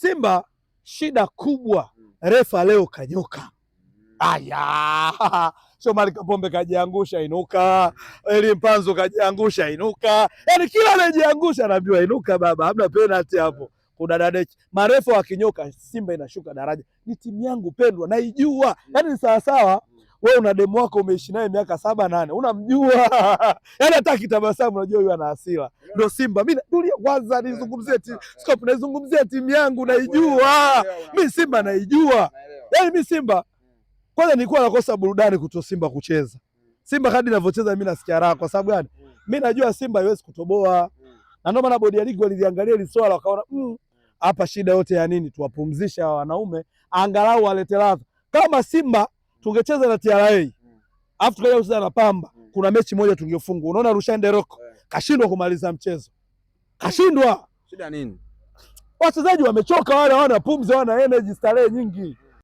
Simba shida kubwa, refa leo kanyoka. Aya, Shomari Kapombe kajiangusha inuka, Eli Mpanzu kajiangusha inuka, yaani kila anajiangusha anaambiwa inuka baba, hamna penalty hapo. Kuna dadeki marefa wa kinyoka, Simba inashuka daraja. Ni timu yangu pendwa, naijua. Yaani ni sawa sawa wewe una demu wako umeishi naye miaka 7 8, unamjua. Yaani hata kitabasamu unajua huyu ana hasira. Ndio Simba. Mimi tulia kwanza nizungumzie timu. Scope naizungumzia timu yangu naijua. Mimi Simba naijua. Yaani mimi Simba kwanza nilikuwa nakosa burudani kuto Simba kucheza. Simba kadri ninavyocheza mimi nasikia raha kwa sababu gani? Mimi najua Simba haiwezi kutoboa. Na ndio maana bodi ya ligi waliliangalia ile swala wakaona hapa shida yote ya nini? Tuwapumzishe hawa wanaume angalau walete ladha. Kama Simba tungecheza na TRA afu tukaja kucheza na Pamba, kuna mechi moja tungefungwa. Unaona Rushine Roko kashindwa kumaliza mchezo. Kashindwa. Shida nini? Wachezaji wamechoka, wale hawana pumzi, hawana energy, starehe nyingi.